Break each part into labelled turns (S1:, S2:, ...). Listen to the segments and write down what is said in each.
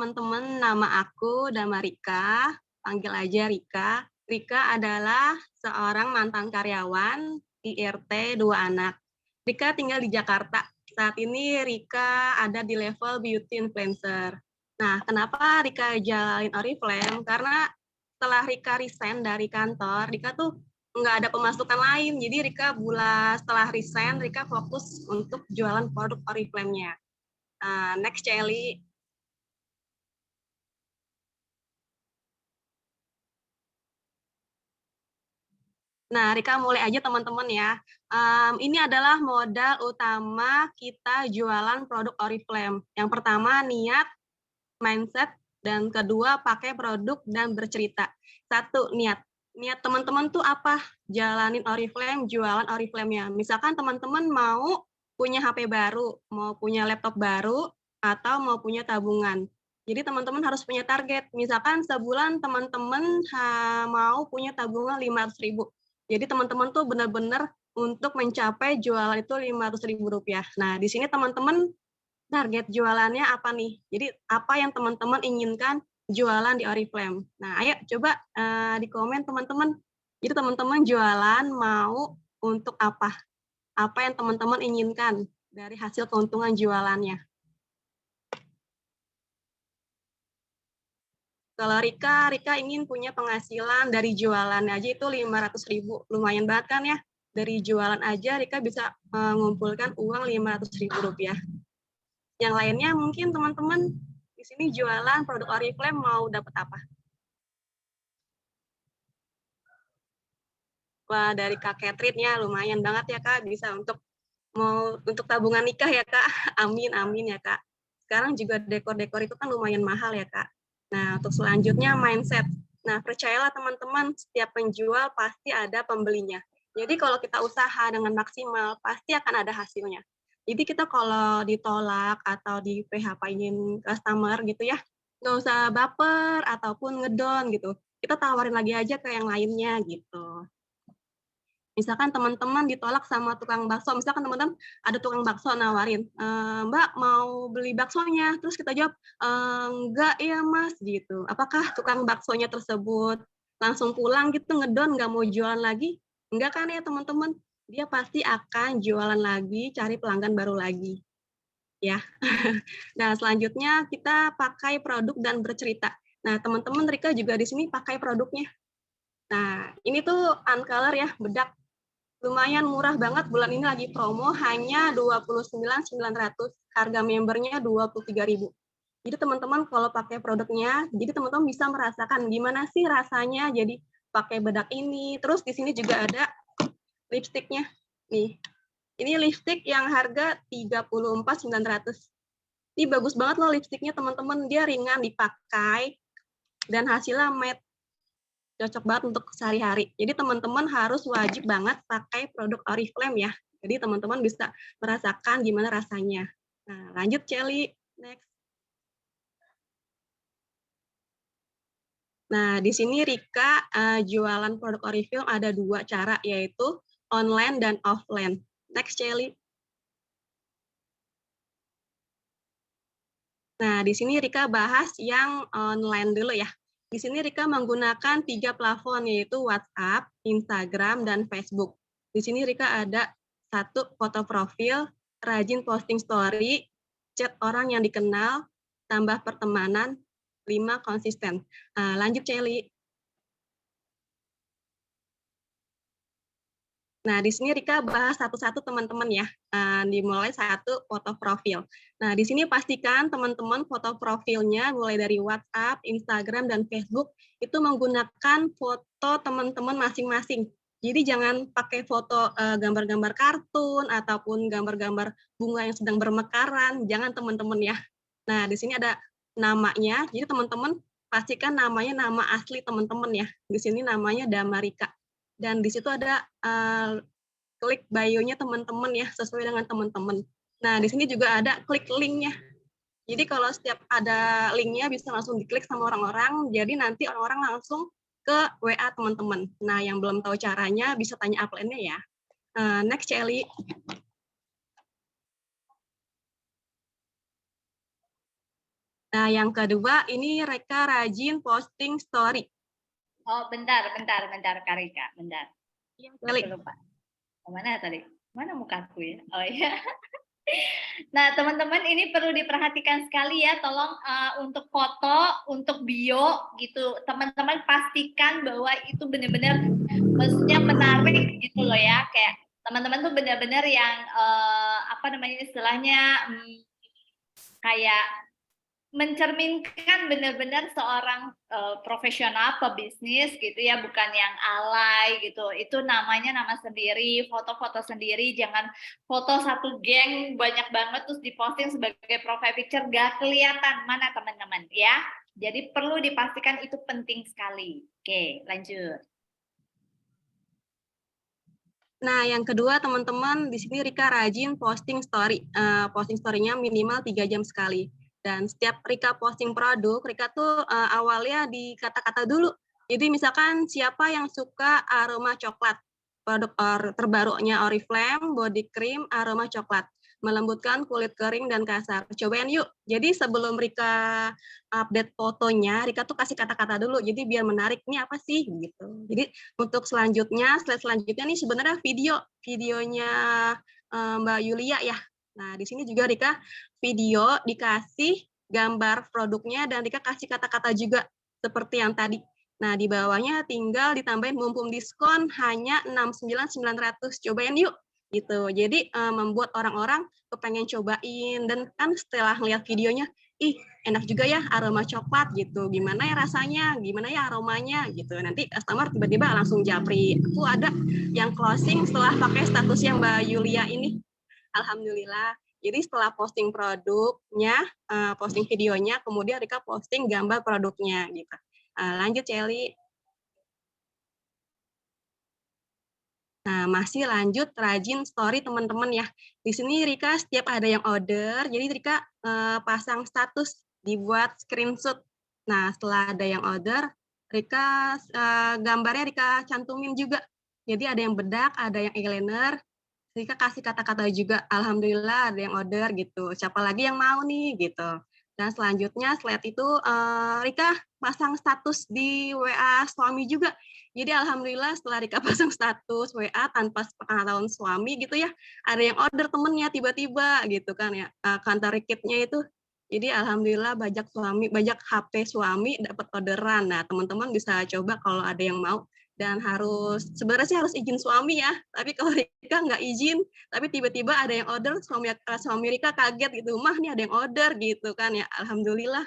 S1: teman-teman, nama aku Dama Rika, panggil aja Rika. Rika adalah seorang mantan karyawan IRT 2 anak. Rika tinggal di Jakarta. Saat ini Rika ada di level beauty influencer. Nah, kenapa Rika jalanin Oriflame? Karena setelah Rika resign dari kantor, Rika tuh nggak ada pemasukan lain. Jadi Rika setelah resign, Rika fokus untuk jualan produk Oriflame-nya. Next, Celi. Nah, Rika mulai aja teman-teman ya. Ini adalah modal utama kita jualan produk Oriflame. Yang pertama, niat, mindset, dan kedua, pakai produk dan bercerita. Satu, niat. Niat teman-teman tuh apa? Jalanin Oriflame, jualan Oriflame-nya. Misalkan teman-teman mau punya HP baru, mau punya laptop baru, atau mau punya tabungan. Jadi teman-teman harus punya target. Misalkan sebulan teman-teman mau punya tabungan 500.000. Jadi teman-teman tuh benar-benar untuk mencapai jualan itu Rp500.000. Nah, di sini teman-teman target jualannya apa nih? Jadi apa yang teman-teman inginkan jualan di Oriflame? Nah, ayo coba di komen teman-teman. Jadi teman-teman jualan mau untuk apa? Apa yang teman-teman inginkan dari hasil keuntungan jualannya? Kalau Rika ingin punya penghasilan dari jualan aja itu 500.000. Lumayan banget kan ya? Dari jualan aja Rika bisa mengumpulkan uang Rp500.000. Yang lainnya mungkin teman-teman di sini jualan produk Oriflame mau dapat apa? Wah, dari Kak Catherine ya lumayan banget ya Kak, bisa untuk tabungan nikah ya Kak. Amin amin ya Kak. Sekarang juga dekor-dekor itu kan lumayan mahal ya Kak. Nah, untuk selanjutnya mindset. Nah, percayalah teman-teman, setiap penjual pasti ada pembelinya. Jadi kalau kita usaha dengan maksimal, pasti akan ada hasilnya. Jadi kita kalau ditolak atau di PHP-in customer gitu ya, nggak usah baper ataupun ngedon gitu. Kita tawarin lagi aja ke yang lainnya gitu. Misalkan teman-teman ditolak sama tukang bakso, misalkan teman-teman ada tukang bakso nawarin, "Mbak mau beli baksonya?" Terus kita jawab, "Enggak ya Mas," gitu. Apakah tukang baksonya tersebut langsung pulang gitu, ngedon, nggak mau jualan lagi? Enggak kan ya teman-teman? Dia pasti akan jualan lagi, cari pelanggan baru lagi, ya. Nah, selanjutnya kita pakai produk dan bercerita. Nah, teman-teman Rika juga di sini pakai produknya. Nah, ini tuh Uncolor ya, bedak. Lumayan murah banget, bulan ini lagi promo hanya 29.900, harga membernya 23.000. Jadi teman-teman kalau pakai produknya, jadi teman-teman bisa merasakan gimana sih rasanya jadi pakai bedak ini. Terus di sini juga ada lipstiknya. Nih, ini lipstik yang harga 34.900. Ini bagus banget loh lipstiknya teman-teman, dia ringan dipakai dan hasilnya matte. Cocok banget untuk sehari-hari. Jadi teman-teman harus wajib banget pakai produk Oriflame ya. Jadi teman-teman bisa merasakan gimana rasanya. Nah, lanjut Celi. Next. Nah, di sini Rika jualan produk Oriflame ada 2 cara, yaitu online dan offline. Next Celi. Nah, di sini Rika bahas yang online dulu ya. Di sini Rika menggunakan 3 plafon, yaitu WhatsApp, Instagram, dan Facebook. Di sini Rika ada 1 foto profil, rajin posting story, chat orang yang dikenal, tambah pertemanan, 5 konsisten. Lanjut Celi. Nah, di sini Rika bahas satu-satu teman-teman ya. Dimulai 1 foto profil. Nah, di sini pastikan teman-teman foto profilnya mulai dari WhatsApp, Instagram, dan Facebook itu menggunakan foto teman-teman masing-masing. Jadi jangan pakai foto gambar-gambar kartun ataupun gambar-gambar bunga yang sedang bermekaran, jangan teman-teman ya. Nah, di sini ada namanya, jadi teman-teman pastikan namanya nama asli teman-teman ya. Di sini namanya Dama Rika. Dan di situ ada klik bio-nya teman-teman ya, sesuai dengan teman-teman. Nah, di sini juga ada klik link-nya. Jadi kalau setiap ada link-nya bisa langsung diklik sama orang-orang, jadi nanti orang-orang langsung ke WA teman-teman. Nah, yang belum tahu caranya bisa tanya upline-nya ya. Next, Celi. Nah, yang kedua ini Rika rajin posting story.
S2: Oh, bentar, Kak Rika, bentar.
S1: Iya,
S2: Aku lupa. Mana tadi? Mana mukaku ya? Oh iya. Nah, teman-teman ini perlu diperhatikan sekali ya, tolong untuk foto, untuk bio gitu, teman-teman pastikan bahwa itu benar-benar maksudnya menarik gitu loh ya, kayak teman-teman tuh benar-benar yang apa namanya istilahnya kayak mencerminkan benar-benar seorang profesional pebisnis gitu ya, bukan yang alay gitu. Itu namanya nama sendiri, foto-foto sendiri, jangan foto satu geng banyak banget terus diposting sebagai profile picture, gak kelihatan mana teman-teman ya. Jadi perlu dipastikan itu penting sekali. Oke, lanjut.
S1: Nah, yang kedua teman-teman, di sini Rika rajin posting story. Posting story-nya minimal 3 jam sekali. Dan setiap Rika posting produk, Rika tuh awalnya di kata-kata dulu. Jadi misalkan siapa yang suka aroma coklat, produk terbarunya Oriflame body cream aroma coklat, melembutkan kulit kering dan kasar. Cobain yuk. Jadi sebelum Rika update fotonya, Rika tuh kasih kata-kata dulu. Jadi biar menarik, ini apa sih gitu. Jadi untuk selanjutnya, slide selanjutnya nih sebenarnya videonya Mbak Yulia ya. Nah, di sini juga Rika video dikasih gambar produknya dan Rika kasih kata-kata juga seperti yang tadi. Nah, di bawahnya tinggal ditambahin mumpung diskon hanya 69.900. Cobain yuk gitu. Jadi membuat orang-orang kepengen cobain dan kan setelah ngeliat videonya, ih enak juga ya aroma coklat gitu. Gimana ya rasanya? Gimana ya aromanya gitu. Nanti customer tiba-tiba langsung japri. Aku ada yang closing setelah pakai statusnya Mbak Yulia ini. Alhamdulillah. Jadi setelah posting produknya, posting videonya, kemudian Rika posting gambar produknya gitu. Lanjut Celi. Nah, masih lanjut rajin story teman-teman ya. Di sini Rika setiap ada yang order, jadi Rika pasang status, dibuat screenshot. Nah, setelah ada yang order, Rika gambarnya Rika cantumin juga. Jadi ada yang bedak, ada yang eyeliner, Rika kasih kata-kata juga, alhamdulillah ada yang order gitu. Siapa lagi yang mau nih gitu. Dan selanjutnya slide itu Rika pasang status di WA suami juga. Jadi alhamdulillah setelah Rika pasang status WA tanpa sepengetahuan suami gitu ya, ada yang order temennya tiba-tiba gitu kan ya. Kantor rekipnya itu. Jadi alhamdulillah banyak HP suami dapat orderan. Nah, teman-teman bisa coba kalau ada yang mau dan sebenarnya sih harus izin suami ya, tapi kalau Rika nggak izin, tapi tiba-tiba ada yang order, suami Rika kaget gitu, mah nih ada yang order gitu kan ya, alhamdulillah.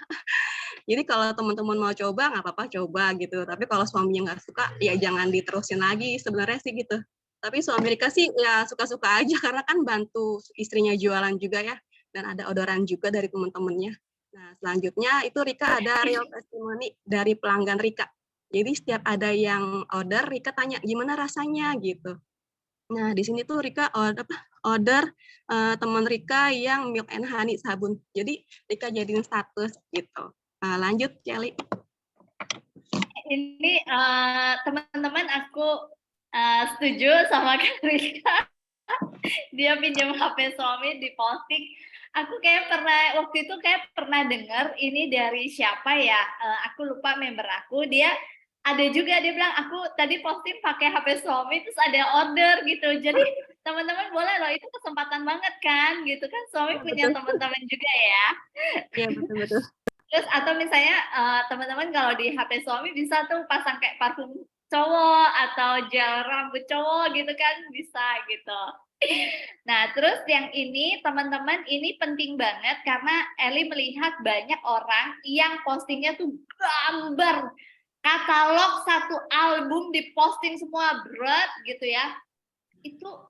S1: Jadi kalau teman-teman mau coba nggak apa-apa coba gitu, tapi kalau suaminya nggak suka ya jangan diterusin lagi sebenarnya sih gitu. Tapi suami Rika sih ya suka-suka aja karena kan bantu istrinya jualan juga ya, dan ada orderan juga dari teman-temannya. Nah selanjutnya itu Rika ada real testimony dari pelanggan Rika. Jadi setiap ada yang order, Rika tanya gimana rasanya gitu. Nah, di sini tuh Rika order teman Rika yang milk and honey sabun. Jadi Rika jadiin status gitu. Lanjut, Celi.
S2: Ini teman-teman aku setuju sama Kak Rika. Dia pinjam HP suami di posting. Aku kayak pernah dengar ini dari siapa ya? Aku lupa member aku. Dia bilang aku tadi posting pakai HP suami terus ada order gitu. Jadi teman-teman boleh loh, itu kesempatan banget kan gitu kan, suami
S1: Ya,
S2: punya teman-teman juga ya.
S1: Iya, betul-betul.
S2: Terus atau misalnya teman-teman kalau di HP suami bisa tuh pasang kayak parfum cowok atau gel rambut cowok gitu kan, bisa gitu. Nah, terus yang ini teman-teman ini penting banget karena Eli melihat banyak orang yang postingnya tuh gambar katalog satu album diposting semua berat gitu ya. Itu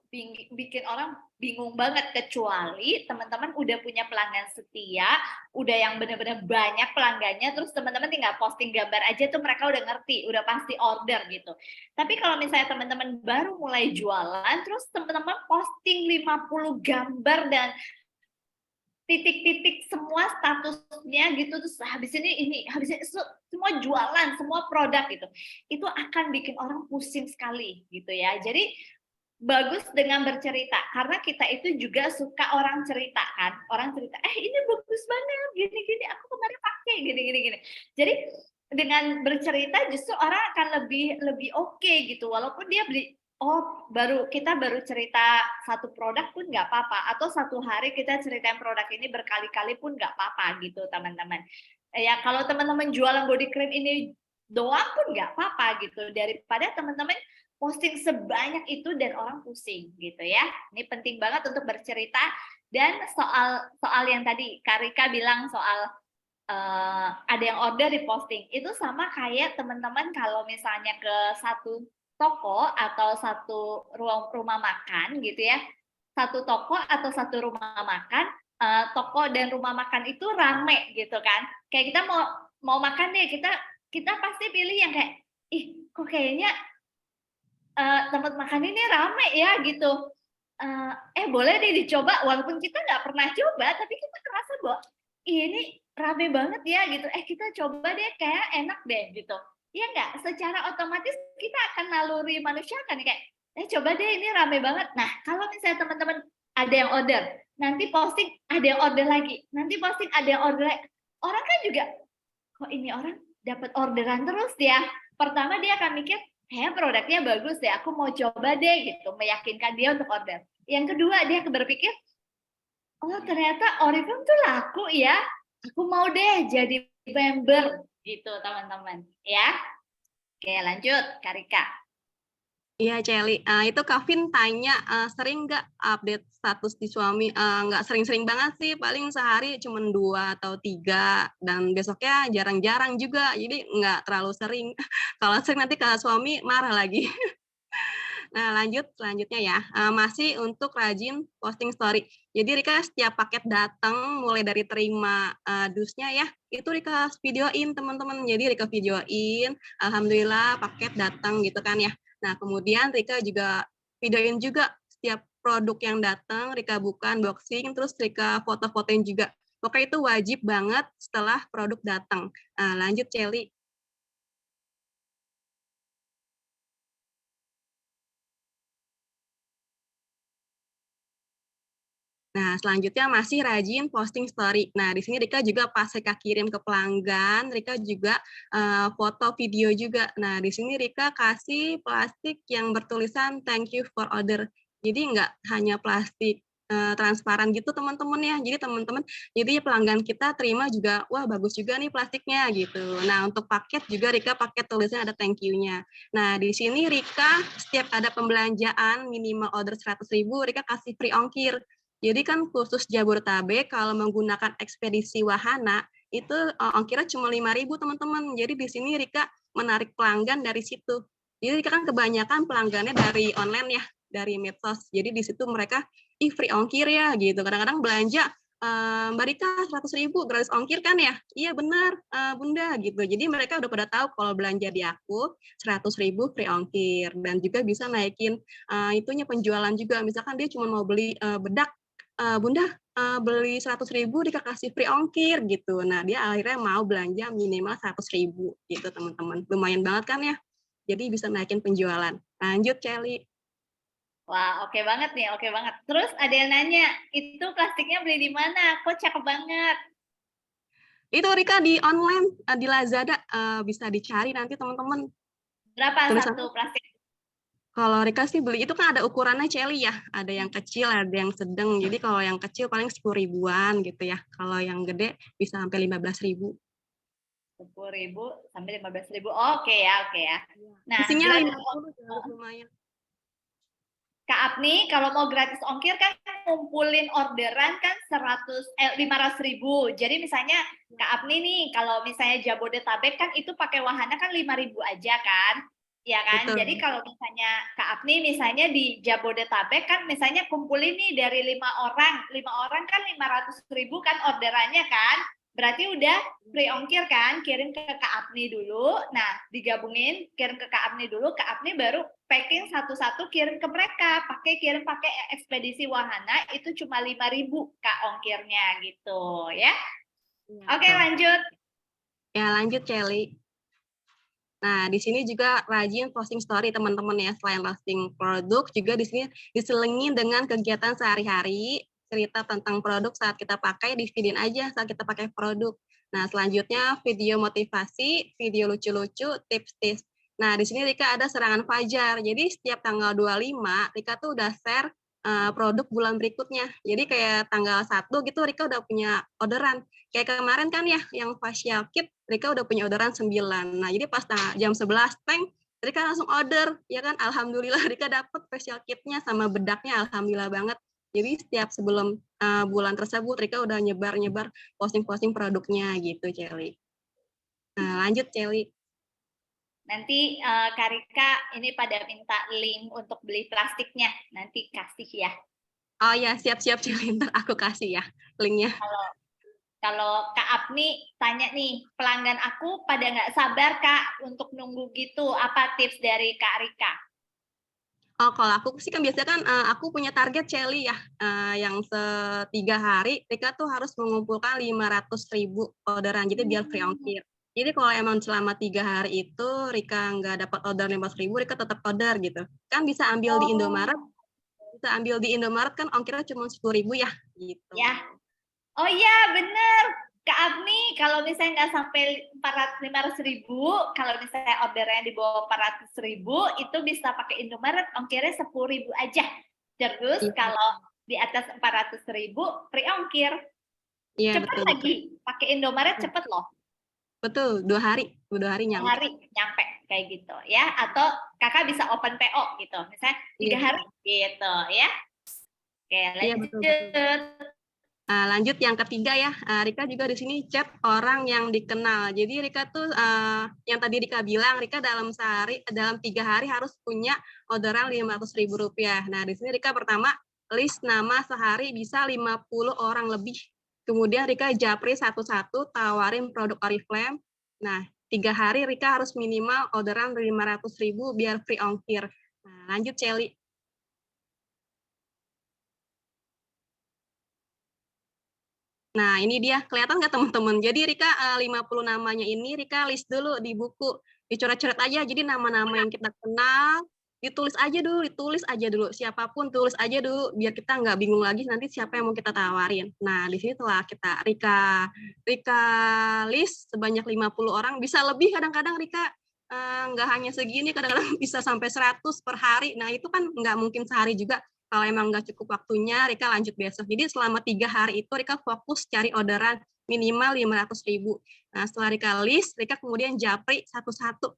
S2: bikin orang bingung banget, kecuali teman-teman udah punya pelanggan setia, udah yang benar-benar banyak pelanggannya, terus teman-teman tinggal posting gambar aja tuh mereka udah ngerti, udah pasti order gitu. Tapi kalau misalnya teman-teman baru mulai jualan, terus teman-teman posting 50 gambar dan titik-titik semua statusnya gitu, terus habis ini semua jualan, semua produk gitu, itu akan bikin orang pusing sekali gitu ya. Jadi bagus dengan bercerita, karena kita itu juga suka orang cerita kan, orang cerita, ini bagus banget, gini-gini, aku kemarin pakai, gini-gini. Jadi dengan bercerita justru orang akan lebih oke gitu, walaupun dia beli, kita baru cerita satu produk pun nggak apa-apa, atau satu hari kita ceritain produk ini berkali-kali pun nggak apa-apa gitu teman-teman. Ya kalau teman-teman jualan body cream ini doang pun nggak apa-apa gitu, daripada teman-teman posting sebanyak itu dan orang pusing gitu ya. Ini penting banget untuk bercerita. Dan soal yang tadi Karika bilang soal ada yang order di posting, itu sama kayak teman-teman kalau misalnya ke satu toko atau satu rumah makan gitu ya, satu toko atau satu rumah makan, toko dan rumah makan itu rame gitu kan. Kayak kita mau makan deh, kita pasti pilih yang kayak, kok kayaknya tempat makan ini rame ya gitu. Boleh deh dicoba, walaupun kita nggak pernah coba, tapi kita kerasa bahwa ini rame banget ya gitu. Kita coba deh, kayak enak deh gitu. Iya nggak? Secara otomatis kita akan naluri manusia kan kayak, coba deh ini rame banget. Nah kalau misalnya teman-teman ada yang order, nanti posting ada yang order lagi, nanti posting ada yang order lagi. Orang kan juga, kok ini orang dapat orderan terus ya. Pertama dia akan mikir, produknya bagus deh, aku mau coba deh gitu, meyakinkan dia untuk order. Yang kedua dia berpikir, ternyata Oriflame tuh laku ya, aku mau deh jadi member gitu teman-teman ya. Oke lanjut Karika.
S1: Iya, Celi. Itu Kavin tanya, sering nggak update status di suami? Nggak sering-sering banget sih, paling sehari cuma 2 atau 3, dan besoknya jarang-jarang juga, jadi nggak terlalu sering. Kalau sering nanti kalau suami marah lagi. Nah, selanjutnya ya, masih untuk rajin posting story. Jadi Rika setiap paket datang, mulai dari terima dusnya ya, itu Rika videoin teman-teman. Jadi Rika videoin, alhamdulillah paket datang gitu kan ya. Nah, kemudian Rika juga videoin juga setiap produk yang datang, Rika buka unboxing, terus Rika foto-fotoin juga. Pokoknya itu wajib banget setelah produk datang. Lanjut, Celi. Nah, selanjutnya masih rajin posting story. Nah, di sini Rika juga pas Rika kirim ke pelanggan, Rika juga foto video juga. Nah, di sini Rika kasih plastik yang bertulisan thank you for order. Jadi nggak hanya plastik transparan gitu teman-teman ya. Jadi teman-teman, jadi pelanggan kita terima juga, wah bagus juga nih plastiknya gitu. Nah, untuk paket juga Rika paket tulisannya ada thank you-nya. Nah, di sini Rika setiap ada pembelanjaan minimal order 100.000, Rika kasih free ongkir. Jadi kan khusus Jabodetabek kalau menggunakan ekspedisi wahana itu ongkirnya cuma 5.000 teman-teman. Jadi di sini Rika menarik pelanggan dari situ. Jadi Rika kan kebanyakan pelanggannya dari online ya, dari medsos. Jadi di situ mereka free ongkir ya gitu. Kadang-kadang belanja Mbak Rika 100.000 gratis ongkir kan ya? Iya benar Bunda gitu. Jadi mereka udah pada tahu kalau belanja di aku 100.000 free ongkir, dan juga bisa naikin itunya penjualan juga. Misalkan dia cuma mau beli bedak, Bunda beli 100.000 dikasih free ongkir gitu. Nah dia akhirnya mau belanja minimal 100.000 gitu teman-teman. Lumayan banget kan ya. Jadi bisa naikin penjualan. Lanjut Celi.
S2: Wah, oke banget nih, oke banget. Terus ada yang nanya, itu plastiknya beli di mana? Kok cakep banget.
S1: Itu Rika di online, di Lazada, bisa dicari nanti teman-teman.
S2: Berapa
S1: Tulisan,
S2: satu plastik?
S1: kalau Rika sih beli itu kan ada ukurannya Celi ya. Ada yang kecil, ada yang sedang. Jadi kalau yang kecil paling 10.000-an gitu ya. Kalau yang gede bisa sampai 15.000.
S2: 10.000 sampai 15.000. Oke ya, oke ya. Nah,
S1: Isinya
S2: gratis
S1: 50 lumayan.
S2: Kak Apni, kalau mau gratis ongkir kan ngumpulin orderan kan 500.000. Jadi misalnya Kak Apni nih, kalau misalnya Jabodetabek kan itu pakai wahana kan 5.000 aja kan? Ya kan?
S1: Betul.
S2: Jadi kalau misalnya Kak Apni misalnya di Jabodetabek kan misalnya kumpulin nih dari 5 orang kan 500.000 kan orderannya kan? Berarti udah free ongkir kan, kirim ke Kak Apni dulu. Nah, digabungin, kirim ke Kak Apni dulu, Kak Apni baru packing satu-satu kirim ke mereka. Kirim pakai ekspedisi wahana itu cuma 5.000 Kak ongkirnya gitu ya. Oke, lanjut.
S1: Ya, lanjut Celi. Nah, di sini juga rajin posting story teman-teman ya. Selain posting produk, juga di sini diselingin dengan kegiatan sehari-hari, cerita tentang produk saat kita pakai, di-feed-in aja saat kita pakai produk. Nah, selanjutnya video motivasi, video lucu-lucu, tips-tips. Nah, di sini Rika ada serangan fajar. Jadi setiap tanggal 25, Rika tuh udah share produk bulan berikutnya. Jadi kayak tanggal 1 gitu Rika udah punya orderan. Kayak kemarin kan ya, yang facial kit, Rika udah punya orderan 9. Nah, jadi pas jam 11, teng, Rika langsung order, ya kan? Alhamdulillah Rika dapet facial kitnya sama bedaknya, alhamdulillah banget. Jadi setiap sebelum bulan tersebut, Rika udah nyebar-nyebar posting-posting produknya gitu, Celi. Nah, lanjut, Celi.
S2: Nanti Kak Rika ini pada minta link untuk beli plastiknya, nanti kasih ya.
S1: Oh ya, siap-siap, Celi. Ntar aku kasih ya linknya.
S2: Kalau Kak Apni tanya nih, pelanggan aku pada nggak sabar Kak untuk nunggu gitu, apa tips dari Kak Rika?
S1: Oh, kalau aku sih kan biasanya kan aku punya target Celi ya, yang 3 hari Rika tuh harus mengumpulkan 500.000 orderan, jadi biar free ongkir. Jadi kalau emang selama 3 hari itu Rika nggak dapat order 500.000, Rika tetap order gitu. Kan bisa ambil di Indomaret, kan ongkirnya cuma 10.000 ya, gitu.
S2: Ya, oh iya bener. Kak Agni, kalau misalnya nggak sampai 500.000, kalau misalnya ordernya di bawah 400.000, itu bisa pakai Indomaret, ongkirnya 10.000 aja. Terus
S1: Iya,
S2: kalau di atas 400.000, free ongkir.
S1: iya
S2: Cepet
S1: betul betul.
S2: lagi, pakai Indomaret cepet loh.
S1: Betul, 2 hari nyampe.
S2: Hari nyampe kayak gitu ya, atau kakak bisa open PO gitu, misalnya 3 hari gitu ya. Oke,
S1: Iya betul betul.
S2: lanjut.
S1: Lanjut yang ketiga ya, Rika juga di sini chat orang yang dikenal. Jadi Rika tuh yang tadi Rika bilang, Rika dalam 3 hari harus punya orderan 500.000 rupiah. Nah di sini Rika pertama list nama sehari bisa 50 orang lebih. Kemudian Rika japri satu-satu tawarin produk Oriflame. Nah 3 hari Rika harus minimal orderan 500.000 biar free ongkir. Nah, lanjut Celi. Nah, ini dia. Kelihatan nggak teman-teman? Jadi Rika 50 namanya ini Rika list dulu di buku. Dicoret-coret aja. Jadi nama-nama yang kita kenal, ditulis aja dulu. Siapapun tulis aja dulu biar kita nggak bingung lagi nanti siapa yang mau kita tawarin. Nah, di sini telah kita Rika list sebanyak 50 orang, bisa lebih kadang-kadang Rika nggak hanya segini, kadang-kadang bisa sampai 100 per hari. Nah, itu kan nggak mungkin sehari juga. Kalau emang nggak cukup waktunya, Rika lanjut besok. Jadi selama 3 hari itu Rika fokus cari orderan minimal 500.000. Nah, setelah Rika list, Rika kemudian japri satu-satu.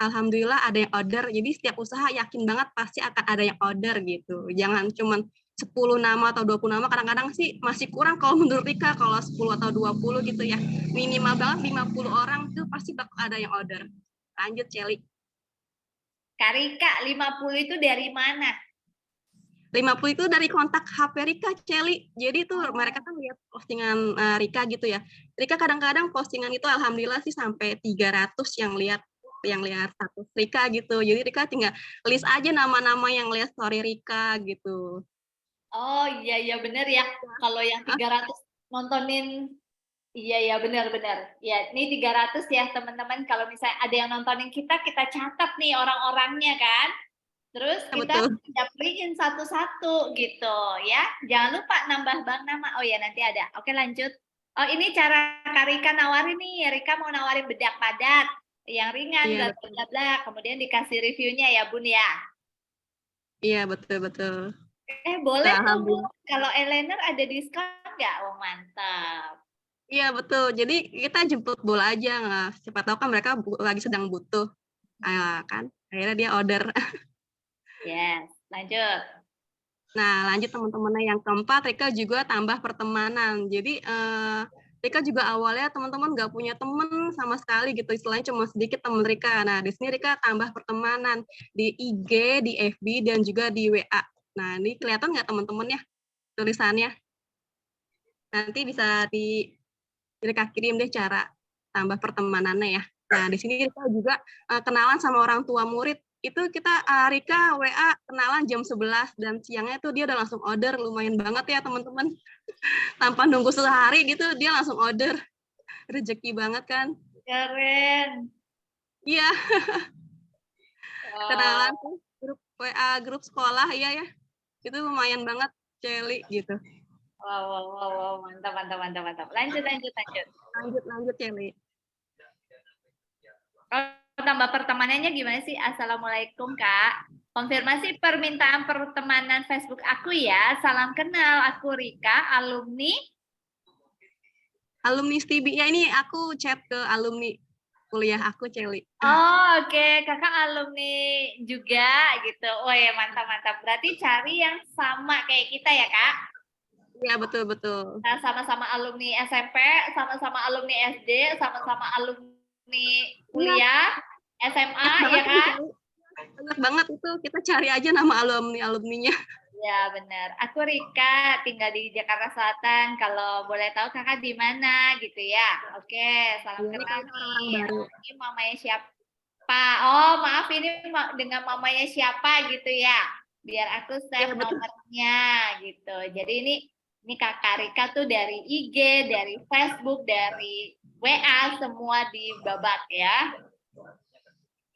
S1: Alhamdulillah ada yang order. Jadi setiap usaha yakin banget pasti akan ada yang order gitu. Jangan cuma 10 nama atau 20 nama, kadang-kadang sih masih kurang kalau menurut Rika, kalau 10 atau 20 gitu ya. Minimal banget 50 orang itu pasti bakal ada yang order. Lanjut, Celi.
S2: Kak Rika, 50 itu dari mana?
S1: 50 itu dari kontak HP Rika, Celi. Jadi tuh mereka kan lihat postingan Rika gitu ya. Rika kadang-kadang postingan itu alhamdulillah sih sampai 300 yang lihat status Rika gitu. Jadi Rika tinggal list aja nama-nama yang lihat story Rika gitu.
S2: Oh iya iya bener ya. Kalau yang 300 nontonin, iya ya benar-benar. Ya, ini 300 ya teman-teman. Kalau misalnya ada yang nontonin kita catat nih orang-orangnya kan. Terus
S1: Ya,
S2: kita
S1: betul.
S2: japriin satu-satu gitu ya. Jangan lupa nambah bank nama. Oh ya nanti ada. Oke lanjut. Oh ini cara Kak Rika nawarin nih. Rika mau nawarin bedak padat yang ringan,
S1: Iya,
S2: bla bla bla. Kemudian dikasih reviewnya ya Bun ya.
S1: iya betul betul.
S2: Boleh tuh Bu.
S1: Alhamdulillah.
S2: Kalau eyeliner ada diskon nggak? Oh mantap.
S1: Iya betul. Jadi kita jemput bola aja, nggak. Siapa tahu kan mereka lagi sedang butuh, kan. Akhirnya dia order.
S2: Yes, lanjut.
S1: Nah, lanjut teman-temannya yang keempat, Rika juga tambah pertemanan. Jadi Rika juga awalnya teman-teman nggak punya teman sama sekali gitu, istilahnya cuma sedikit teman Rika. Nah, di sini Rika tambah pertemanan di IG, di FB, dan juga di WA. Nah, ini kelihatan nggak teman-teman ya tulisannya? Nanti bisa Rika kirim deh cara tambah pertemanannya ya. Nah, di sini Rika juga kenalan sama orang tua murid. Itu kita Rika WA kenalan jam 11 dan siangnya tuh dia udah langsung order. Lumayan banget ya teman-teman. Tanpa nunggu sehari gitu dia langsung order. Rezeki banget kan.
S2: Keren.
S1: Iya,
S2: Wow,
S1: kenalan tuh grup WA grup sekolah, iya ya. Itu lumayan banget, Celi gitu.
S2: wow, wow, wow, wow. Mantap, mantap, mantap, mantap. Lanjut, lanjut, lanjut.
S1: Lanjut Celi.
S2: Kalau tambah pertemanannya gimana sih? Assalamualaikum, Kak. Konfirmasi permintaan pertemanan Facebook aku ya. Salam kenal, aku Rika, alumni.
S1: Alumni STIBI, ya ini aku chat ke alumni kuliah aku, Celi.
S2: Oh, oke. Kakak alumni juga gitu. Oh ya, mantap, mantap. Berarti cari yang sama kayak kita ya, Kak?
S1: Iya, betul-betul.
S2: Nah, sama-sama alumni SMP, sama-sama alumni SD, sama-sama alumni
S1: Iya,
S2: kuliah, SMA,
S1: banyak banget
S2: ya
S1: tuh,
S2: kan?
S1: Celi. Banyak banget itu, kita cari aja nama alumni-alumninya.
S2: Ya, benar. Aku Rika, tinggal di Jakarta Selatan. Kalau boleh tahu kakak di mana gitu ya. Oke, salam
S1: Iya, ini
S2: kenal
S1: kayaknya orang-orang
S2: nih.
S1: baru.
S2: Ini mamanya siapa? Oh, maaf ini dengan mamanya siapa gitu ya. Biar aku
S1: Iya,
S2: save
S1: betul.
S2: nomornya gitu. Jadi ini Kakak Rika tuh dari IG, dari Facebook, dari WA semua dibabat ya.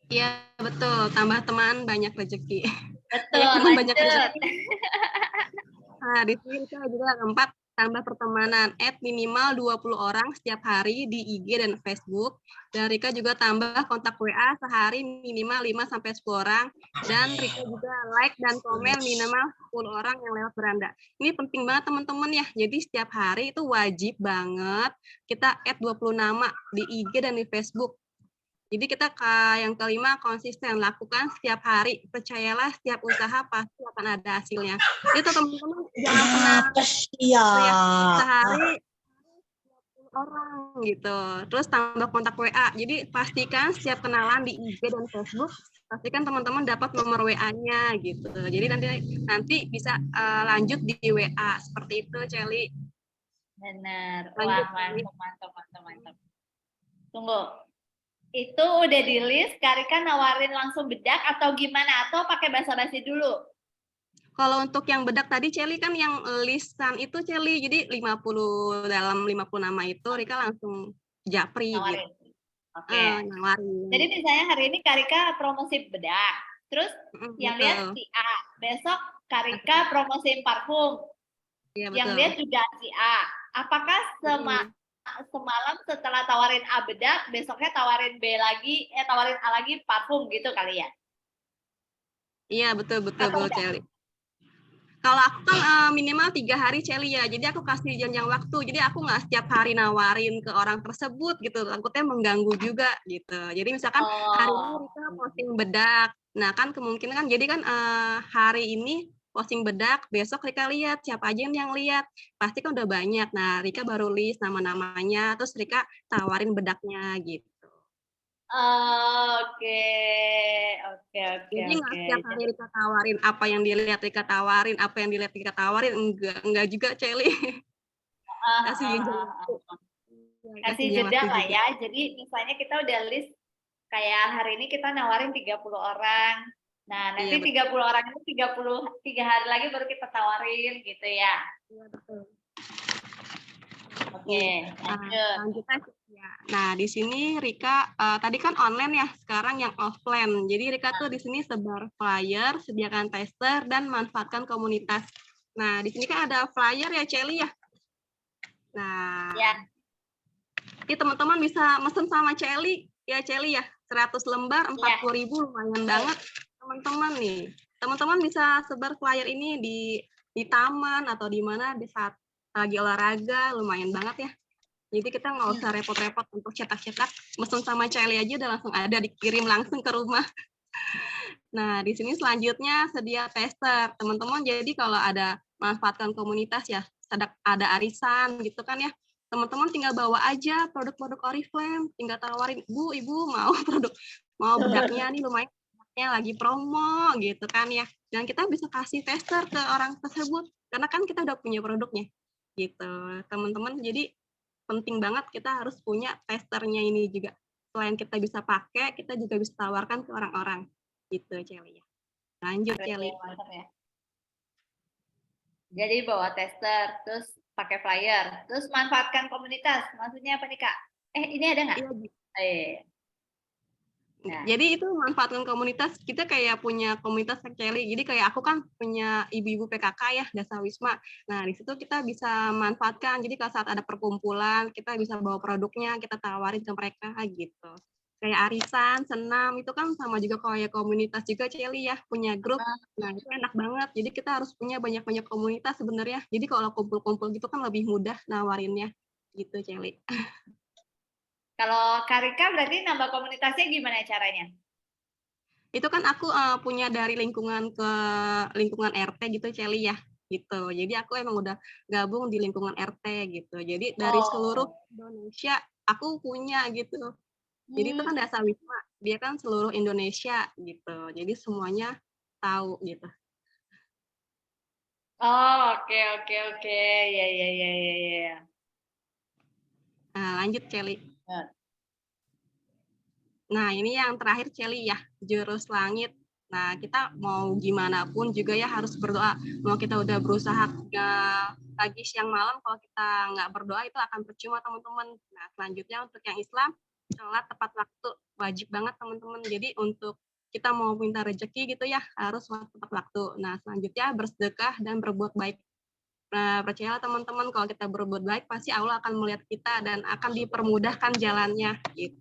S1: Iya, betul. Tambah teman, banyak rezeki. Banyak
S2: Betul,
S1: teman, banyak
S2: lanjut.
S1: rezeki. Nah, di sini kita juga keempat, tambah pertemanan. Add minimal 20 orang setiap hari di IG dan Facebook. Dan Rika juga tambah kontak WA sehari minimal 5-10 orang. Dan Rika juga like dan komen minimal 10 orang yang lewat beranda. Ini penting banget teman-teman ya. Jadi setiap hari itu wajib banget kita add 20 nama di IG dan di Facebook. Jadi kita yang kelima konsisten lakukan setiap hari. Percayalah setiap usaha pasti akan ada hasilnya. Itu teman-teman jangan pernah ya sehari orang gitu. Terus tambah kontak WA. Jadi pastikan setiap kenalan di IG dan Facebook pastikan teman-teman dapat nomor WA-nya gitu. Jadi nanti bisa lanjut di WA seperti itu, Celi.
S2: Benar. Wah,
S1: Lanjut, Celi.
S2: mantap, mantap, mantap, mantap. Tunggu. Itu udah di list, Karika nawarin langsung bedak atau gimana? Atau pakai basa-basi dulu?
S1: Kalau untuk yang bedak tadi Celi kan yang lisan itu Celi. Jadi 50 dalam 50 nama itu Rika langsung japri gitu.
S2: Nawarin. Oke. Jadi
S1: Nawarin.
S2: misalnya hari ini Karika promosi bedak. Terus yang lihat
S1: Betul.
S2: si A. Besok Karika promosi parfum.
S1: Iya
S2: Yang
S1: betul.
S2: lihat juga si A. Apakah semalam setelah tawarin A bedak, besoknya tawarin B lagi, tawarin A lagi parfum gitu kali ya?
S1: Iya betul betul
S2: Atau
S1: betul
S2: udah?
S1: Celi. Kalau aku kan minimal 3 hari Celi ya. Jadi aku kasih jenjang waktu. Jadi aku nggak setiap hari nawarin ke orang tersebut gitu. Takutnya mengganggu juga gitu. Jadi misalkan hari ini
S2: Oh.
S1: Rika posting bedak. Nah kan kemungkinan kan jadi kan hari ini posting bedak, besok Rika lihat siapa aja yang lihat. Pasti kan udah banyak. Nah Rika baru list nama-namanya, terus Rika tawarin bedaknya gitu.
S2: Oke, oke, oke,
S1: Jadi nggak
S2: oke.
S1: setiap hari
S2: Jadi,
S1: Rika tawarin apa yang dilihat Rika tawarin, apa yang dilihat Rika tawarin, enggak juga Celi.
S2: ah,
S1: Kasih
S2: ah,
S1: jenjang
S2: ah,
S1: waktu.
S2: ah.
S1: Ya, kasih
S2: Kasih
S1: jenjang
S2: jeda
S1: waktu
S2: lah
S1: juga.
S2: ya. Jadi misalnya kita udah list kayak hari ini kita nawarin 30 orang. Nah,
S1: Iya
S2: nanti
S1: betul.
S2: 30 orang itu 33 hari lagi baru kita tawarin gitu ya.
S1: Iya betul.
S2: Oke,
S1: Nih,
S2: lanjut.
S1: lanjutnya ya. Nah, di sini Rika tadi kan online ya, sekarang yang offline. Jadi Rika tuh di sini sebar flyer, sediakan tester dan manfaatkan komunitas. Nah, di sini kan ada flyer ya, Celi ya. Nah,
S2: Ya,
S1: ini teman-teman bisa mesen sama Celi ya, Celi ya. 100 lembar
S2: ya.
S1: 40.000 lumayan banget teman-teman nih. Teman-teman bisa sebar flyer ini di taman atau di mana di saat lagi olahraga, lumayan banget ya. Jadi kita nggak usah repot-repot untuk cetak-cetak, mesen sama Celi aja udah langsung ada, dikirim langsung ke rumah. Nah, di sini selanjutnya sedia tester. Teman-teman jadi kalau ada manfaatkan komunitas ya, ada arisan gitu kan ya, teman-teman tinggal bawa aja produk-produk Oriflame, tinggal tawarin, Bu, Ibu mau mau bedaknya nih lumayan bedaknya lagi promo gitu kan ya. Dan kita bisa kasih tester ke orang tersebut karena kan kita udah punya produknya gitu. Teman-teman jadi penting banget kita harus punya testernya ini juga. Selain kita bisa pakai, kita juga bisa tawarkan ke orang-orang gitu Celi ya. Lanjut Celi.
S2: Mantap ya. Jadi bawa tester, terus pakai flyer, terus manfaatkan komunitas. Maksudnya apa nih Kak? Ini ada nggak?
S1: Iya,
S2: Eh, Nah,
S1: Jadi itu manfaatkan komunitas, kita kayak punya komunitas Kak Kelly. Jadi kayak aku kan punya ibu-ibu PKK ya, Dasawisma. Nah, di situ kita bisa manfaatkan. Jadi kalau saat ada perkumpulan, kita bisa bawa produknya, kita tawarin ke mereka gitu. Kayak arisan, senam, itu kan sama juga kayak komunitas juga Kelly ya, punya grup. Nah, itu enak banget. Jadi kita harus punya banyak-banyak komunitas sebenarnya. Jadi kalau kumpul-kumpul gitu kan lebih mudah nawarinnya. Gitu, Kelly.
S2: kalau Karika berarti nambah komunitasnya gimana caranya?
S1: Itu kan aku punya dari lingkungan ke lingkungan RT gitu, Celi ya, gitu. Jadi aku emang udah gabung di lingkungan RT gitu. Jadi dari seluruh
S2: Oh,
S1: Indonesia aku punya gitu. Jadi itu
S2: hmm.
S1: kan Dasawisma, dia kan seluruh Indonesia gitu. Jadi semuanya tahu gitu.
S2: Oh, oke oke oke, ya ya ya ya ya.
S1: Nah, lanjut Celi.
S2: Nah,
S1: Nah, ini yang terakhir Celi ya, jurus langit. Nah, kita mau gimana pun juga ya harus berdoa. Mau kita udah berusaha pagi, siang, malam, kalau kita nggak berdoa itu akan percuma teman-teman. Nah, selanjutnya untuk yang Islam, sholat tepat waktu. Wajib banget teman-teman. Jadi untuk kita mau minta rezeki gitu ya, harus sholat tepat waktu. Nah, selanjutnya bersedekah dan berbuat baik. Nah, percayalah teman-teman, kalau kita berbuat baik, pasti Allah akan melihat kita dan akan dipermudahkan jalannya. Gitu.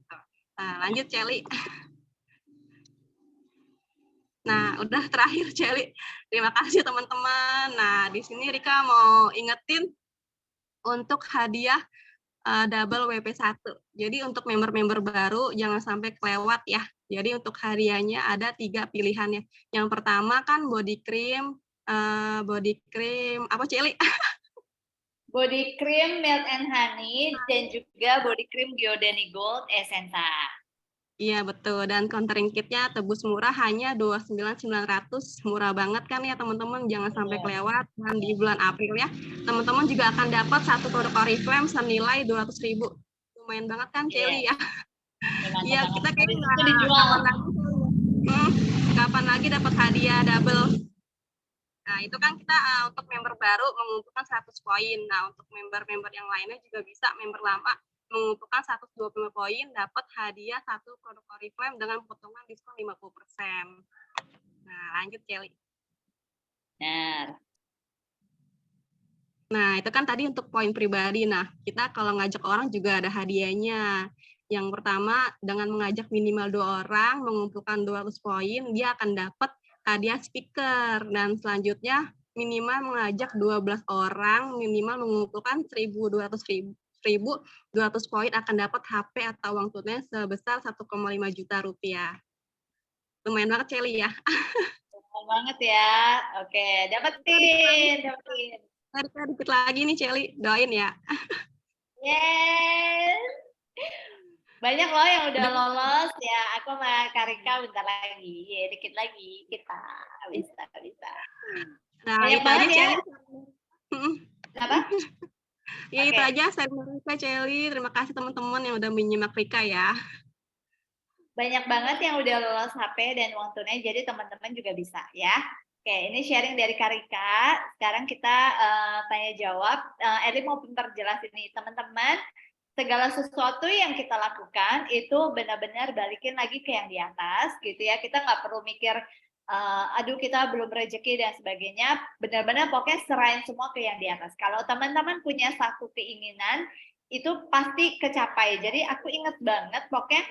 S1: Nah, lanjut Celi. Nah, udah terakhir Celi. Terima kasih teman-teman. Nah, di sini Rika mau ingetin untuk hadiah double WP1. Jadi untuk member-member baru jangan sampai kelewat ya. Jadi untuk hadiahnya ada 3 pilihannya. Yang pertama kan body cream apa Celi?
S2: body cream Milk and Honey dan juga body cream Giordani Gold Essenza.
S1: Iya betul, dan countering kitnya tebus murah hanya 29.900, murah banget kan ya teman-teman, jangan sampai kelewat. Dan di bulan April ya, teman-teman juga akan dapat satu produk Oriflame senilai 200.000. Lumayan banget kan Kelly ya?
S2: Mantap
S1: Iya
S2: banget.
S1: kita kayaknya
S2: Habis itu dijual.
S1: kapan lagi, kapan lagi dapat hadiah double. Nah itu kan kita untuk member baru mengumpulkan 100 poin. Nah untuk member-member yang lainnya juga bisa, member lama mengumpulkan 120 poin, dapat hadiah satu produk Oriflame dengan potongan diskon 50%. Nah, lanjut Kelly.
S2: Nah,
S1: Nah, itu kan tadi untuk poin pribadi. Nah, kita kalau ngajak orang juga ada hadiahnya. Yang pertama, dengan mengajak minimal 2 orang, mengumpulkan 200 poin, dia akan dapat hadiah speaker. Dan selanjutnya, minimal mengajak 12 orang, minimal mengumpulkan 1.200 poin akan dapat HP atau uang tunai sebesar 1,5 juta rupiah. Lumayan banget, Celi ya.
S2: keren banget ya. Oke, dapetin.
S1: Dikit lagi nih, Celi. Doain ya.
S2: Yes. Banyak loh yang udah
S1: Udah.
S2: lolos ya. Aku sama Karika bentar lagi. Ya, dikit lagi kita bisa.
S1: Nah,
S2: Banyak
S1: itu
S2: banget
S1: aja,
S2: ya.
S1: Celi.
S2: Apa?
S1: Ya, itu
S2: Oke.
S1: aja saya Rika, Celi. Terima kasih teman-teman yang udah menyimak Rika ya.
S2: Banyak banget yang udah lolos HP dan uang tunai, jadi teman-teman juga bisa ya. Oke, ini sharing dari Karika. Sekarang kita tanya jawab. Eli mau memperjelas ini, teman-teman. Segala sesuatu yang kita lakukan itu benar-benar balikin lagi ke yang di atas, gitu ya. Kita nggak perlu mikir, aduh kita belum rezeki dan sebagainya. Benar-benar pokoknya serahin semua ke yang di atas. Kalau teman-teman punya satu keinginan, itu pasti kecapai. Jadi aku inget banget, pokoknya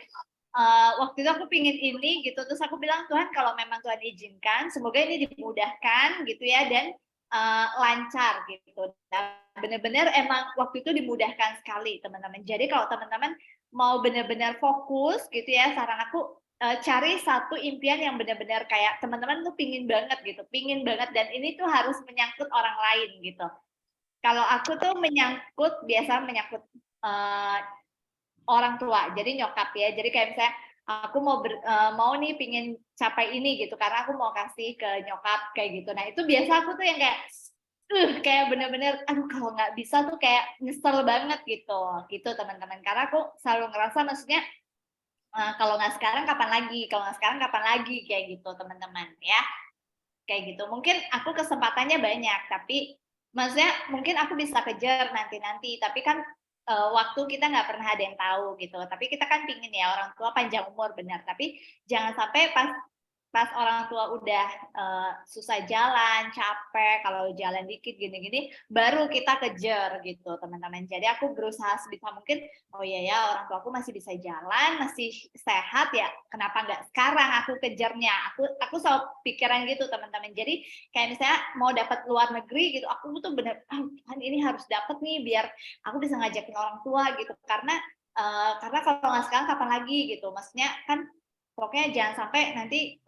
S2: waktu itu aku pingin ini gitu, terus aku bilang Tuhan kalau memang Tuhan izinkan semoga ini dimudahkan gitu ya, dan lancar gitu. Nah, benar-benar emang waktu itu dimudahkan sekali teman-teman. Jadi kalau teman-teman mau benar-benar fokus gitu ya, saran aku cari satu impian yang benar-benar kayak teman-teman tuh pingin banget gitu, pingin banget, dan ini tuh harus menyangkut orang lain gitu. Kalau aku tuh biasa menyangkut orang tua, jadi nyokap ya. Jadi kayak misalnya aku mau nih pingin capai ini gitu, karena aku mau kasih ke nyokap kayak gitu. Nah itu biasa aku tuh yang kayak bener-bener, aduh kalau nggak bisa tuh kayak nyesel banget gitu teman-teman. Karena aku selalu ngerasa maksudnya kalau nggak sekarang kapan lagi kayak gitu teman-teman ya. Kayak gitu. Mungkin aku kesempatannya banyak, tapi maksudnya mungkin aku bisa kejar nanti-nanti, tapi kan waktu kita nggak pernah ada yang tahu gitu. Tapi kita kan pingin ya orang tua panjang umur benar. Tapi jangan sampai pas orang tua udah susah jalan, capek, kalau jalan dikit gini-gini, baru kita kejar gitu teman-teman. Jadi aku berusaha sebisa mungkin, oh iya ya orang tua aku masih bisa jalan, masih sehat ya, kenapa nggak sekarang aku kejarnya? Aku selalu pikiran gitu teman-teman. Jadi kayak misalnya mau dapat luar negeri gitu, aku tuh bener, kan ini harus dapat nih biar aku bisa ngajakin orang tua gitu. Karena kalau nggak sekarang kapan lagi gitu. Maksudnya kan pokoknya jangan sampai nanti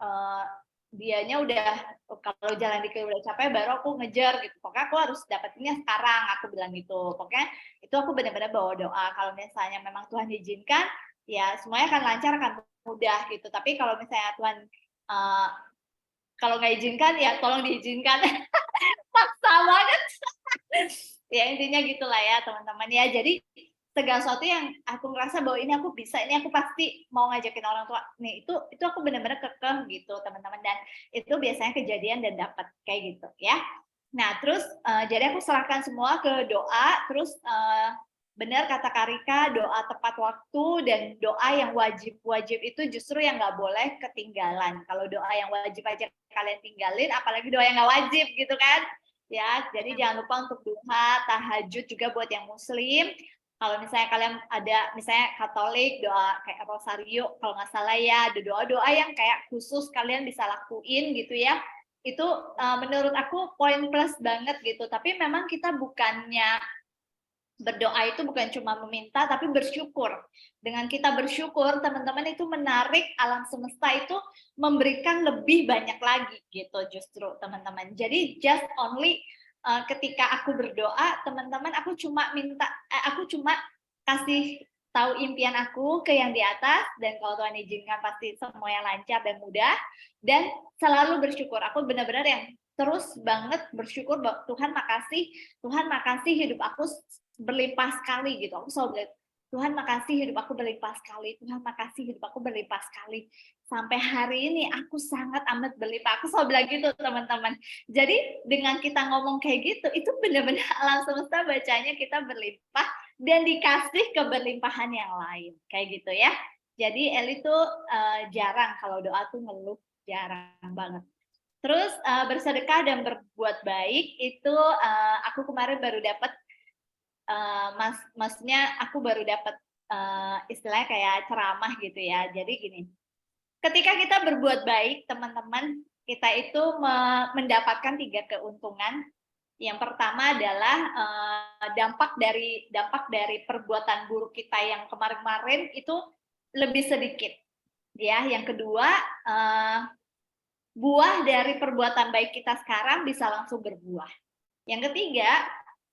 S2: dianya udah kalau jalan dikit udah capek baru aku ngejar gitu. Pokoknya aku harus dapetinnya sekarang, aku bilang gitu. Pokoknya itu aku benar-benar bawa doa. Kalau misalnya memang Tuhan izinkan, ya semuanya akan lancar, akan mudah gitu. Tapi kalau misalnya Tuhan kalau nggak izinkan, ya tolong diizinkan. Paksa banget. Ya intinya gitulah ya teman-teman ya. Jadi segala sesuatu yang aku ngerasa bahwa ini aku bisa, ini aku pasti mau ngajakin orang tua. Nih itu aku benar-benar kekeh gitu teman-teman, dan itu biasanya kejadian dan dapat kayak gitu ya. Nah terus jadi aku serahkan semua ke doa. Terus benar kata Karika, doa tepat waktu dan doa yang wajib itu justru yang nggak boleh ketinggalan. Kalau doa yang wajib aja kalian tinggalin, apalagi doa yang nggak wajib gitu kan. Ya, jadi jangan lupa untuk duha, tahajud juga buat yang muslim. Kalau misalnya kalian ada misalnya Katolik, doa kayak Rosario, kalau nggak salah ya, ada doa-doa yang kayak khusus kalian bisa lakuin gitu ya. Itu menurut aku poin plus banget gitu. Tapi memang kita bukannya berdoa itu bukan cuma meminta, tapi bersyukur. Dengan kita bersyukur, teman-teman itu menarik alam semesta itu memberikan lebih banyak lagi gitu justru teman-teman. Jadi just only ketika aku berdoa, teman-teman aku cuma kasih tahu impian aku ke yang di atas, dan kalau Tuhan izinkan pasti semuanya lancar dan mudah, dan selalu bersyukur. Aku benar-benar yang terus banget bersyukur bahwa Tuhan makasih hidup aku berlimpah sekali gitu. Aku selalu bilang, Tuhan makasih hidup aku berlimpah sekali, Tuhan makasih hidup aku berlimpah sekali. Sampai hari ini aku sangat amat berlimpah. Aku selalu bilang gitu teman-teman. Jadi dengan kita ngomong kayak gitu, itu benar-benar alam semesta bacanya kita berlimpah dan dikasih keberlimpahan yang lain. Kayak gitu ya. Jadi Eli tuh jarang kalau doa tuh ngeluh, jarang banget. Terus bersedekah dan berbuat baik itu aku kemarin baru dapat maksudnya aku baru dapat istilahnya kayak ceramah gitu ya. Jadi gini, ketika kita berbuat baik, teman-teman, kita itu mendapatkan 3 keuntungan. Yang pertama adalah dampak dari perbuatan buruk kita yang kemarin-kemarin itu lebih sedikit. Ya, yang kedua, buah dari perbuatan baik kita sekarang bisa langsung berbuah. Yang ketiga,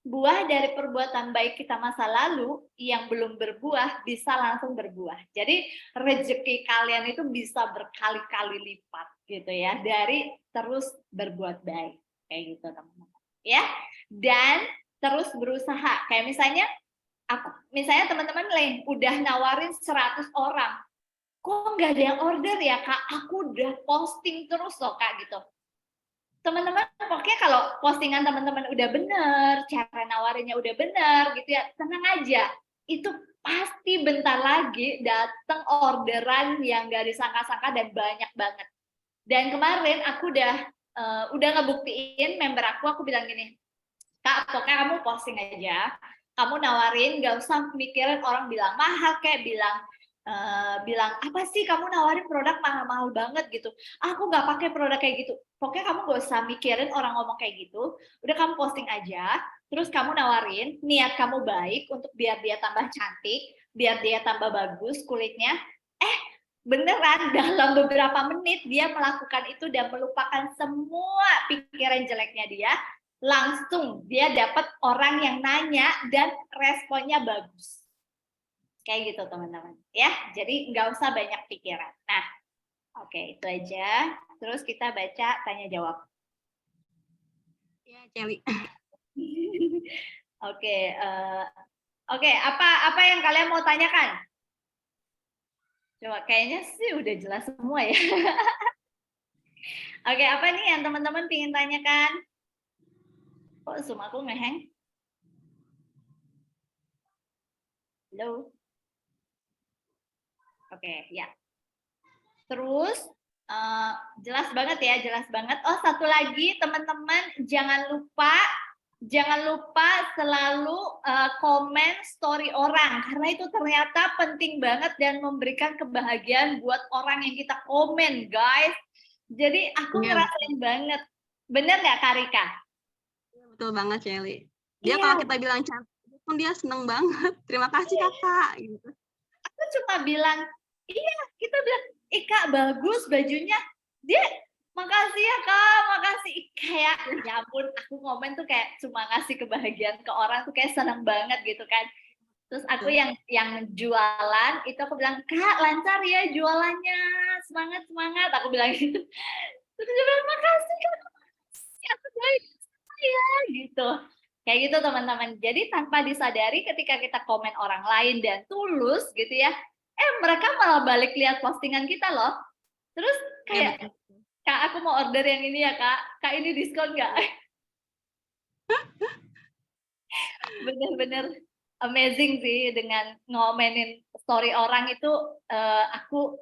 S2: buah dari perbuatan baik kita masa lalu yang belum berbuah bisa langsung berbuah. Jadi rezeki kalian itu bisa berkali-kali lipat gitu ya dari terus berbuat baik kayak gitu teman-teman. Ya. Dan terus berusaha. Kayak misalnya teman-teman udah nawarin 100 orang. Kok nggak ada yang order ya, Kak? Aku udah posting terus loh, Kak gitu. Teman-teman pokoknya kalau postingan teman-teman udah bener, cara nawarinnya udah bener gitu ya, tenang aja. Itu pasti bentar lagi datang orderan yang gak disangka-sangka dan banyak banget. Dan kemarin aku udah ngebuktiin member aku bilang gini, Kak, pokoknya kamu posting aja, kamu nawarin, gak usah mikirin orang bilang mahal, kayak bilang apa sih kamu nawarin produk mahal-mahal banget gitu. Aku nggak pakai produk kayak gitu. Pokoknya kamu gak usah mikirin orang ngomong kayak gitu. Udah kamu posting aja, terus kamu nawarin, niat kamu baik untuk biar dia tambah cantik, biar dia tambah bagus kulitnya. Beneran dalam beberapa menit dia melakukan itu dan melupakan semua pikiran jeleknya dia. Langsung dia dapat orang yang nanya dan responnya bagus. Kayak gitu teman-teman ya, jadi nggak usah banyak pikiran. Nah, oke, itu aja. Terus kita baca tanya jawab.
S1: Ya, Celi.
S2: Oke, apa yang kalian mau tanyakan? Coba, kayaknya sih udah jelas semua ya. Oke, apa nih yang teman-teman ingin tanyakan? Kok Zoom aku ngeheng? Halo. Oke, ya. Terus jelas banget ya, jelas banget. Oh, satu lagi teman-teman, jangan lupa selalu komen story orang, karena itu ternyata penting banget dan memberikan kebahagiaan buat orang yang kita komen, guys. Jadi aku ngerasain banget. Bener nggak, Karika?
S1: Betul banget, Shelly. Dia
S2: Iya.
S1: kalau kita bilang cantik pun dia seneng banget. Terima kasih kakak. Gitu.
S2: Aku cuma bilang, iya, kita bilang, Kak bagus bajunya. Dia, makasih ya Kak, makasih. Kayak, ya ampun, aku ngomen tuh kayak cuma ngasih kebahagiaan ke orang tuh kayak seneng banget gitu kan. Terus aku yang jualan, itu aku bilang, Kak lancar ya jualannya, semangat, semangat. Aku bilang gitu. Terus dia bilang, makasih Kak, aku baik ya, gitu. Kayak gitu teman-teman. Jadi tanpa disadari ketika kita komen orang lain dan tulus gitu ya, mereka malah balik lihat postingan kita loh. Terus kayak, Kak aku mau order yang ini ya Kak, Kak ini diskon nggak? Bener-bener amazing sih dengan ngomenin story orang itu, aku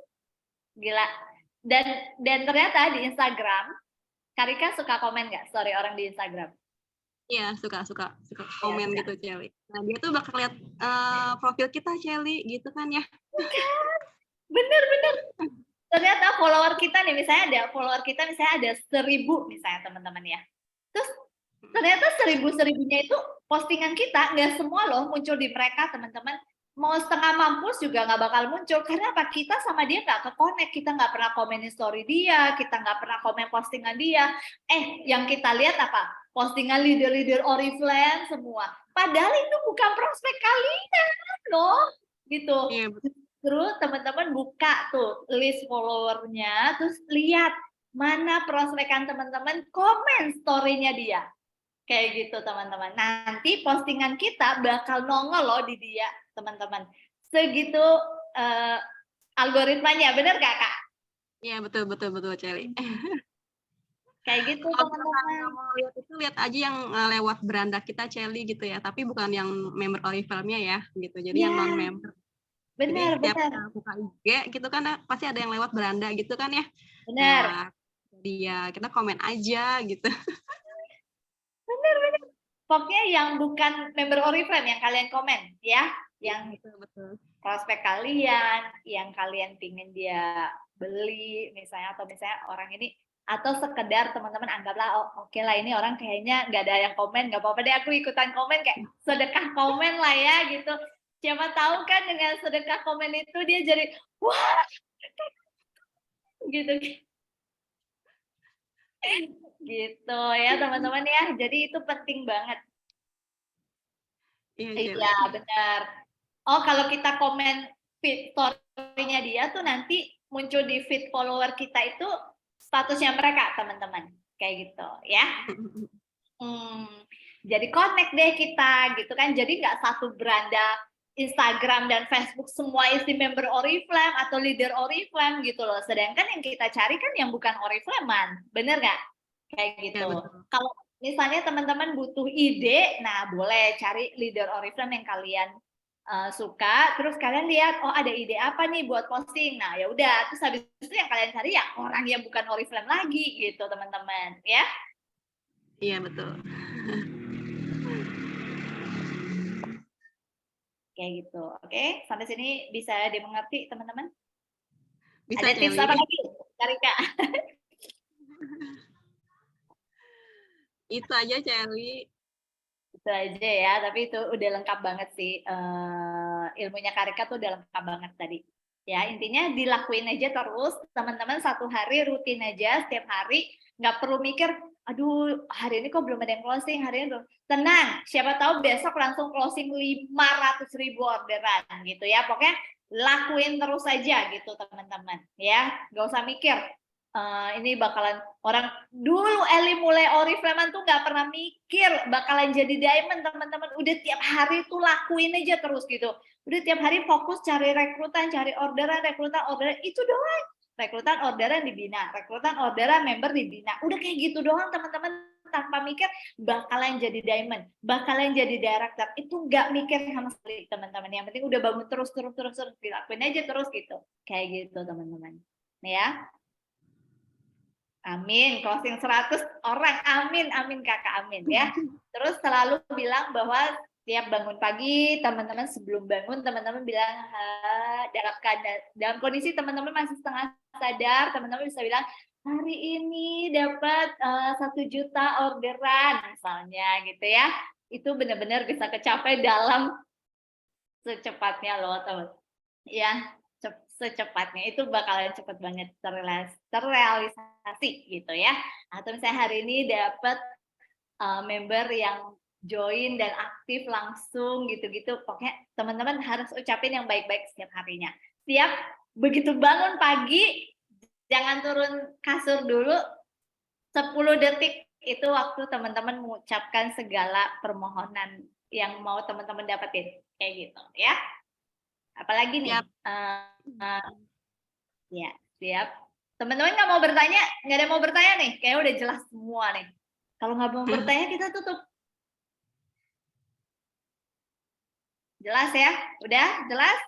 S2: gila. Dan ternyata di Instagram, Karika suka komen nggak story orang di Instagram?
S1: Iya, suka komen gitu, Celi. Nah, dia tuh bakal lihat profil kita, Celi, gitu kan ya.
S2: Bener. Ternyata follower kita nih, misalnya ada 1.000 misalnya teman-teman ya. Terus ternyata 1.000-1.000-nya itu postingan kita nggak semua loh muncul di mereka, teman-teman. Mau setengah mampus juga nggak bakal muncul. Karena apa? Kita sama dia nggak ke-connect. Kita nggak pernah komenin story dia, kita nggak pernah komen postingan dia. Yang kita lihat apa? Postingan leader-leader Oriflame semua. Padahal itu bukan prospek kalian loh. Gitu.
S1: Iya,
S2: Terus teman-teman buka tuh list followernya, terus lihat mana prospekan teman-teman, komen story-nya dia. Kayak gitu teman-teman. Nanti postingan kita bakal nongol loh di dia, teman-teman. Segitu algoritmanya, bener gak Kak?
S1: Iya, betul, Celi.
S2: Kayak gitu teman-teman.
S1: Kalau lihat itu lihat aja yang lewat beranda kita, Celi, gitu ya. Tapi bukan yang member Oriflame-nya ya, gitu. Jadi yang non-member.
S2: Benar.
S1: Jadi setiap buka IG gitu kan pasti ada yang lewat beranda gitu kan ya.
S2: Benar.
S1: Nah, jadi ya kita komen aja gitu.
S2: Benar. Pokoknya yang bukan member Oriflame yang kalian komen ya, yang
S1: betul.
S2: Prospek kalian, yang kalian pingin dia beli misalnya, atau misalnya orang ini, atau sekedar teman-teman anggaplah oh, oke lah ini orang kayaknya nggak ada yang komen, nggak apa-apa deh aku ikutan komen, kayak sedekah komen lah ya gitu. Siapa tahu kan dengan sedekah komen itu dia jadi wah gitu gitu ya teman-teman ya. Jadi itu penting banget. Iya benar. Oh kalau kita komen feed story-nya dia tuh nanti muncul di feed follower kita itu statusnya mereka teman-teman, kayak gitu ya. Jadi connect deh kita gitu kan. Jadi nggak satu beranda Instagram dan Facebook semua isi member Oriflame atau leader Oriflame gitu loh. Sedangkan yang kita cari kan yang bukan Oriflame-an, bener nggak? Kayak gitu. Ya, kalau misalnya teman-teman butuh ide, nah boleh cari leader Oriflame yang kalian suka, terus kalian lihat oh ada ide apa nih buat posting. Nah ya udah, terus habis itu yang kalian cari ya orang yang bukan Oriflame lagi gitu teman-teman ya.
S1: Iya betul.
S2: Kayak gitu. Oke, sampai sini bisa dimengerti teman-teman?
S1: Bisa,
S2: ada tips apa lagi, Karika?
S1: Itu aja, Celi.
S2: Itu aja ya, tapi itu udah lengkap banget sih. Ilmunya Karika tuh udah lengkap banget tadi. Ya, intinya dilakuin aja terus, teman-teman 1 hari rutin aja, setiap hari. Nggak perlu mikir, aduh hari ini kok belum ada yang closing, hari ini belum. Tenang, siapa tahu besok langsung closing 500.000 orderan gitu ya. Pokoknya lakuin terus aja gitu teman-teman. Ya, nggak usah mikir. Ini bakalan orang dulu Eli mulai Oriflame tuh nggak pernah mikir bakalan jadi diamond teman-teman. Udah tiap hari tuh lakuin aja terus gitu. Udah tiap hari fokus cari rekrutan, cari orderan itu doang. Rekrutan orderan dibina, rekrutan orderan member dibina. Udah kayak gitu doang teman-teman. tanpa mikir bakalan jadi diamond, bakalan jadi director. Itu nggak mikir sama sekali teman-teman. Yang penting udah bangun terus dilakuin aja terus gitu. Kayak gitu teman-teman. Ya. Amin, closing 100 orang. Amin, amin kakak, amin ya. Terus selalu bilang bahwa tiap bangun pagi, teman-teman sebelum bangun, teman-teman bilang, dalam kondisi teman-teman masih setengah sadar, teman-teman bisa bilang, hari ini dapat 1 juta orderan, misalnya gitu ya. Itu benar-benar bisa kecapai dalam secepatnya loh, teman. Ya, secepatnya itu bakalan cepet banget terrealisasi gitu ya. Atau misalnya hari ini dapat member yang join dan aktif langsung gitu-gitu. Pokoknya teman-teman harus ucapin yang baik-baik setiap harinya. Setiap begitu bangun pagi, jangan turun kasur dulu 10 detik itu waktu teman-teman mengucapkan segala permohonan yang mau teman-teman dapetin. Kayak gitu ya. Apalagi nih? Ya, siap. Teman-teman nggak mau bertanya? Nggak ada yang mau bertanya nih? Kayaknya udah jelas semua nih. Kalau nggak mau bertanya, kita tutup. Jelas ya? Udah? Jelas?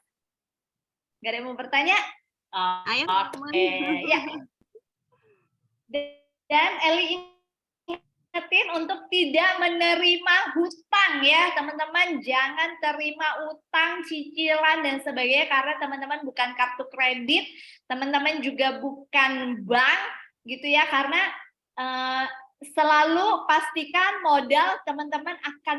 S2: Nggak ada yang mau bertanya?
S1: Ayo,
S2: Oke, ya. Dan Eli ingetin untuk tidak menerima hutang ya teman-teman, jangan terima utang, cicilan dan sebagainya karena teman-teman bukan kartu kredit, teman-teman juga bukan bank gitu ya, karena selalu pastikan modal teman-teman akan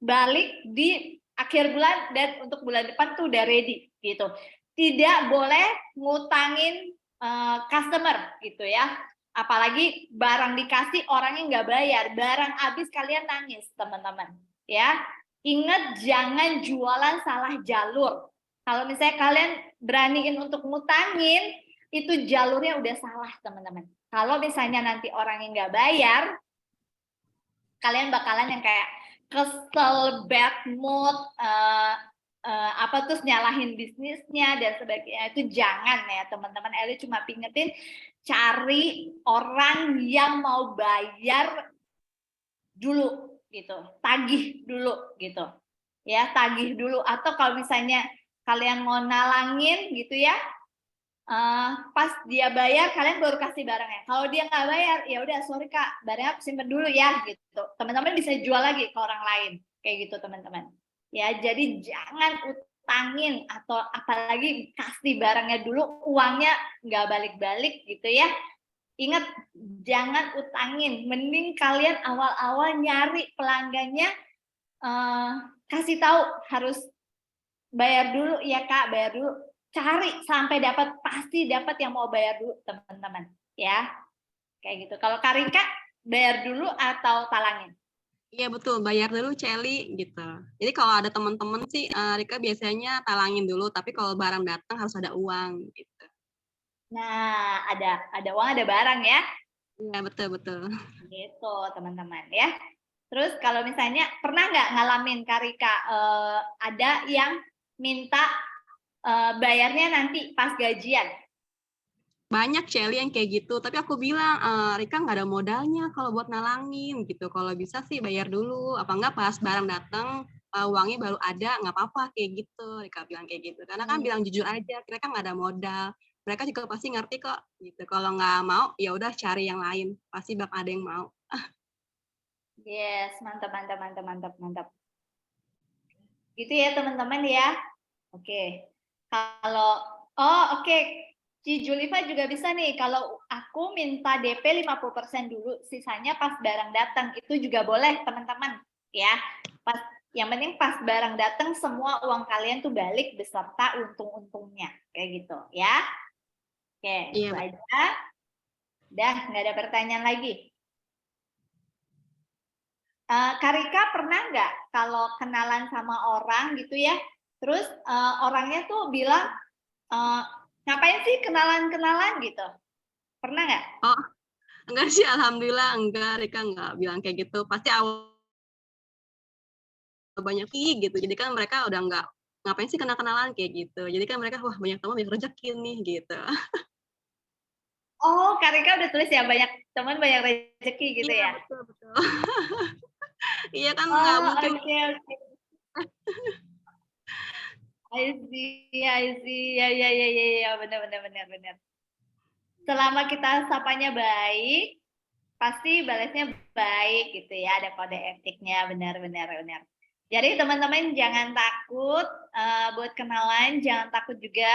S2: balik di akhir bulan dan untuk bulan depan tuh udah ready gitu. Tidak boleh ngutangin customer gitu ya. Apalagi barang dikasih orangnya nggak bayar, barang habis kalian nangis teman-teman ya. Ingat jangan jualan salah jalur. Kalau misalnya kalian beraniin untuk ngutangin, itu jalurnya udah salah teman-teman. Kalau misalnya nanti orangnya nggak bayar, kalian bakalan yang kayak kesel, bad mood, apa terus nyalahin bisnisnya dan sebagainya. Itu jangan ya teman-teman. Eli cuma pingetin cari orang yang mau bayar dulu gitu, tagih dulu gitu ya, tagih dulu. Atau kalau misalnya kalian mau nalangin gitu ya, pas dia bayar kalian baru kasih barangnya. Kalau dia nggak bayar ya udah sorry kak, barangnya simpen dulu ya gitu. Teman-teman bisa jual lagi ke orang lain kayak gitu teman-teman ya. Jadi jangan utangin atau apalagi kasih barangnya dulu, uangnya nggak balik-balik gitu ya. Ingat jangan utangin, mending kalian awal-awal nyari pelanggannya, kasih tahu harus bayar dulu ya kak, bayar dulu, cari sampai dapat, pasti dapat yang mau bayar dulu teman-teman ya, kayak gitu. Kalau Karika bayar dulu atau talangin?
S1: Iya betul, bayar dulu Celi gitu. Jadi kalau ada teman-teman sih, Rika biasanya talangin dulu, tapi kalau barang datang harus ada uang gitu.
S2: Nah, ada uang, ada barang ya.
S1: Iya betul.
S2: Gitu teman-teman ya. Terus kalau misalnya pernah nggak ngalamin Karika ada yang minta bayarnya nanti pas gajian?
S1: Banyak Celi yang kayak gitu, tapi aku bilang, Rika nggak ada modalnya kalau buat nalangin gitu. Kalau bisa sih bayar dulu, apa enggak pas barang datang uangnya baru ada, nggak apa-apa kayak gitu. Rika bilang kayak gitu. Karena kan bilang jujur aja, mereka nggak ada modal. Mereka juga pasti ngerti kok gitu. Kalau nggak mau, ya udah cari yang lain. Pasti bakal ada yang mau.
S2: Yes, mantap. Gitu ya teman-teman ya. Oke. Kalau oke. Ci Julifa juga bisa nih, kalau aku minta DP 50% dulu, sisanya pas barang datang, itu juga boleh teman-teman ya. Yang penting pas barang datang semua uang kalian tuh balik beserta untung-untungnya, kayak gitu ya. Oke, itu aja. Udah, nggak ada pertanyaan lagi. Karika pernah nggak kalau kenalan sama orang gitu ya, terus orangnya tuh bilang, ngapain sih kenalan gitu? Pernah nggak?
S1: Oh, enggak sih, alhamdulillah enggak. Rika nggak bilang kayak gitu. Pasti awal banyak gitu. Jadi kan mereka udah nggak, ngapain sih kenal-kenalan kayak gitu. Jadi kan mereka, wah banyak teman, banyak rezeki nih gitu.
S2: Oh, Karika udah tulis ya banyak teman banyak rezeki gitu
S1: Iya,
S2: ya?
S1: betul betul. Iya kan nggak
S2: Oh,
S1: mungkin.
S2: oke oke. I see, I see. Ya ya ya ya ya, benar benar benar benar. Selama kita sapanya baik, pasti balasnya baik gitu ya, ada kode etiknya, benar benar benar. Jadi teman-teman jangan takut, buat kenalan, jangan takut juga,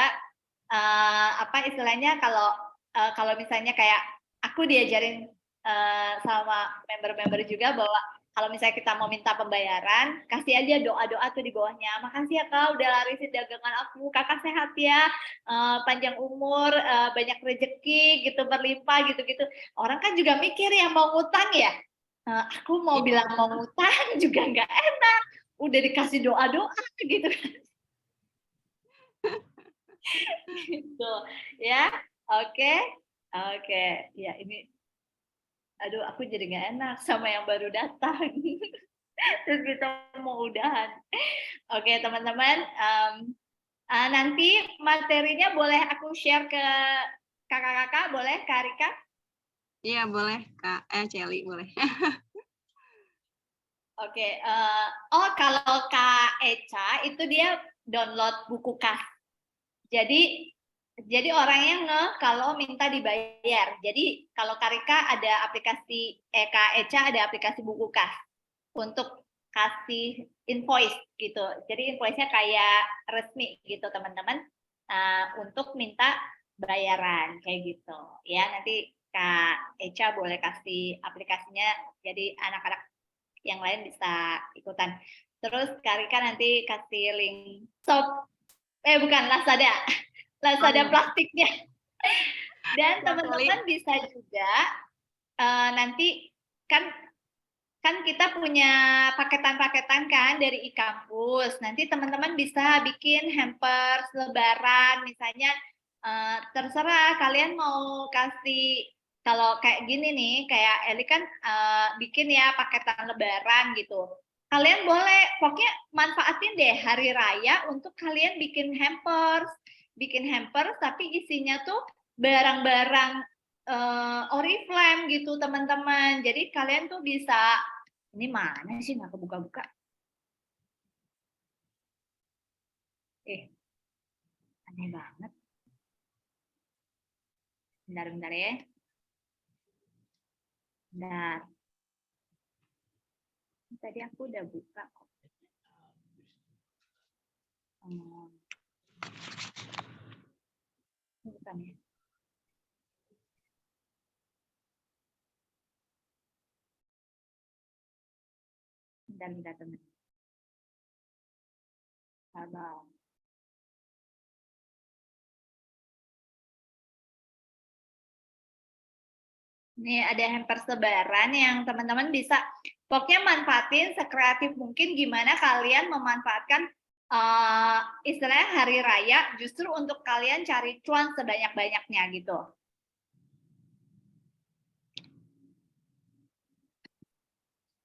S2: apa istilahnya kalau misalnya kayak aku diajarin, sama member-member juga bahwa kalau misalnya kita mau minta pembayaran, kasih aja doa-doa tuh di bawahnya, "Makasih ya Kak, udah larisin dagangan aku, Kakak sehat ya, panjang umur, banyak rezeki gitu, berlimpah," gitu-gitu. Orang kan juga mikir ya mau ngutang ya, aku mau
S1: Iya.
S2: bilang mau ngutang juga nggak enak, udah dikasih doa-doa gitu kan, gitu ya. Oke oke, ya ini aduh aku jadi nggak enak sama yang baru datang, terus kita mau udahan. Oke teman-teman, nanti materinya boleh aku share ke Kakak-kakak, boleh Kak Rika?
S1: Iya boleh Kak, Celi boleh.
S2: Oke, oh kalau Kak Eca itu dia download buku kas. Jadi orangnya kalau minta dibayar. Jadi kalau Kak Rika ada aplikasi, Kak Eca ada aplikasi buku kas untuk kasih invoice gitu. Jadi invoice-nya kayak resmi gitu teman-teman, untuk minta bayaran kayak gitu. Ya nanti Kak Eca boleh kasih aplikasinya, jadi anak-anak yang lain bisa ikutan. Terus Kak Rika nanti kasih link shop, bukan Lazada,
S1: Oh
S2: Lazada
S1: iya,
S2: plastiknya. Dan
S1: siap Celi.
S2: teman-teman bisa juga nanti kan kan kita punya paketan-paketan kan dari e-kampus. Nanti teman-teman bisa bikin hampers lebaran, misalnya terserah kalian mau kasih, kalau kayak gini nih, kayak Eli kan bikin ya paketan lebaran gitu. Kalian boleh, pokoknya manfaatin deh hari raya untuk kalian bikin hampers tapi isinya tuh barang-barang Oriflame gitu teman-teman. Jadi kalian tuh bisa, ini mana sih nggak kebuka-buka? Aneh banget. Bentar-bentar ya. Bentar. Tadi aku udah buka kok. Bukan ya. Bentar, teman. Sabar. Ini ada hampers lebaran yang teman-teman bisa, pokoknya manfaatin sekreatif mungkin gimana kalian memanfaatkan istilahnya hari raya justru untuk kalian cari cuan sebanyak-banyaknya gitu.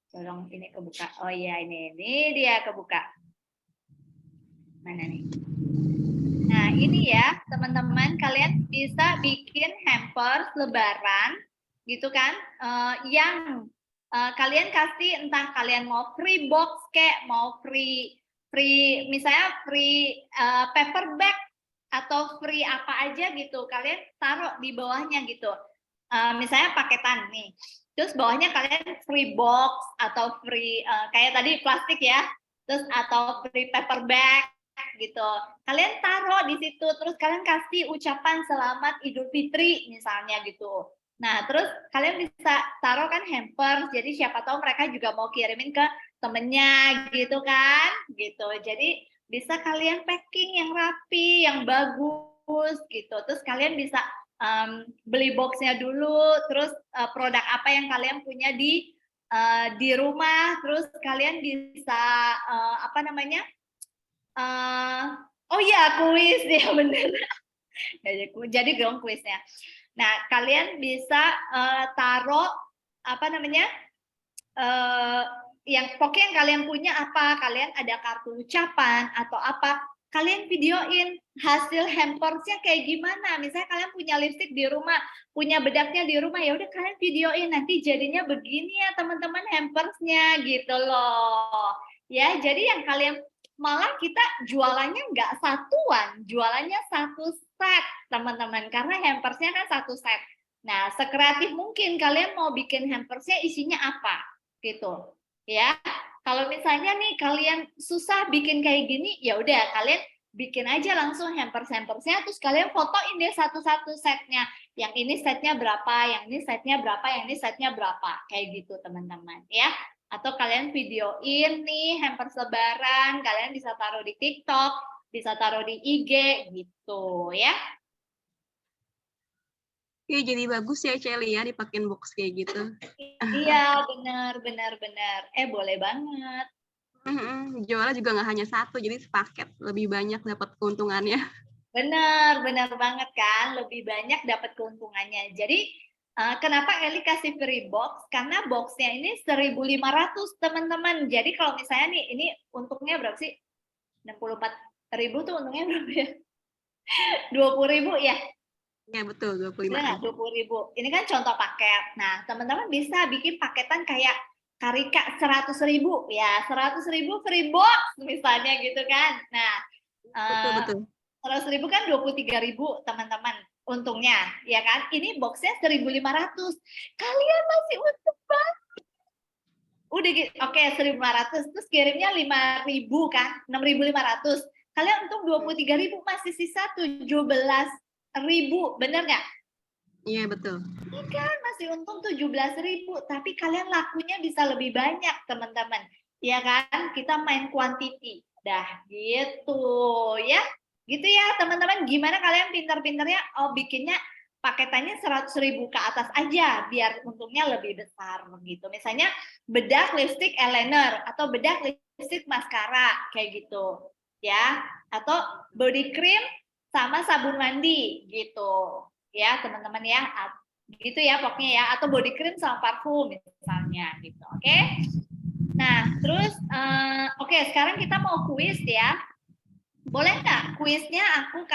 S2: Tolong ini kebuka. Oh iya ini dia kebuka. Mana nih? Nah ini ya teman-teman, kalian bisa bikin hampers lebaran gitu kan, yang kalian kasih, entah kalian mau free box kayak mau free misalnya free paper bag atau free apa aja gitu, kalian taruh di bawahnya gitu. Misalnya paketan nih, terus bawahnya kalian free box atau free kayak tadi plastik ya, terus atau free paper bag gitu. Kalian taruh di situ, terus kalian kasih ucapan selamat Idul Fitri misalnya gitu. Nah, terus kalian bisa taruh kan hampers, jadi siapa tahu mereka juga mau kirimin ke temennya gitu kan, gitu. Jadi bisa kalian packing yang rapi, yang bagus gitu. Terus kalian bisa beli boxnya dulu, terus produk apa yang kalian punya di rumah, terus kalian bisa apa namanya? Oh ya kuis ya bener. Jadi dong kuisnya. Nah kalian bisa taruh apa namanya, yang pokoknya yang kalian punya apa, kalian ada kartu ucapan atau apa, kalian videoin hasil hampersnya kayak gimana. Misalnya kalian punya lipstick di rumah, punya bedaknya di rumah, ya udah kalian videoin, nanti jadinya begini ya teman-teman hampersnya gitu loh. Ya, jadi yang kalian malah kita jualannya nggak satuan, jualannya satu set teman-teman, karena hampersnya kan satu set. Nah, sekreatif mungkin kalian mau bikin hampersnya isinya apa gitu. Ya, kalau misalnya nih kalian susah bikin kayak gini, ya udah kalian bikin aja langsung hampers-hampersnya, terus kalian fotoin deh satu-satu setnya. Yang ini setnya berapa, yang ini setnya berapa, yang ini setnya berapa, kayak gitu teman-teman ya. Atau kalian videoin nih hampers lebaran, kalian bisa taruh di TikTok, bisa taruh di IG gitu ya.
S1: Iya, jadi bagus ya Celi ya dipakein box kayak gitu.
S2: Iya, benar. Boleh banget.
S1: Jualnya juga nggak hanya satu, jadi sepaket, lebih banyak dapat keuntungannya.
S2: Benar banget kan, lebih banyak dapat keuntungannya. Jadi kenapa Eli kasih free box? Karena boxnya ini 1.500 teman-teman. Jadi kalau misalnya nih, ini untungnya berapa sih? 64.000 tuh untungnya berapa ya? 20.000 ya?
S1: Ya betul, 25.
S2: Nah, 20.000. Ini kan contoh paket. Nah, teman-teman bisa bikin paketan kayak Karika 100.000 ya, 100.000 free box misalnya gitu kan. Nah,
S1: betul.
S2: 100.000 kan 23.000 teman-teman untungnya, ya kan? Ini boxnya 1.500. Kalian masih untung banget. Udah gitu, oke 1.500, terus kirimnya 5.000 kan, 6.500. Kalian untung 23.000, masih sisa 17.000, bener nggak?
S1: Iya betul.
S2: Ini kan masih untung 17.000, tapi kalian lakunya bisa lebih banyak teman-teman, ya kan? Kita main quantity, dah gitu ya, gitu ya teman-teman. Gimana kalian pintar-pintarnya? Oh, bikinnya paketannya 100.000 ke atas aja, biar untungnya lebih besar gitu. Misalnya bedak lipstick eyeliner atau bedak lipstick maskara kayak gitu, ya. Atau body cream sama sabun mandi gitu. Ya teman-teman ya, gitu ya pokoknya ya, atau body cream sama parfum misalnya gitu. Oke. Nah terus oke, sekarang kita mau kuis ya, boleh nggak kuisnya aku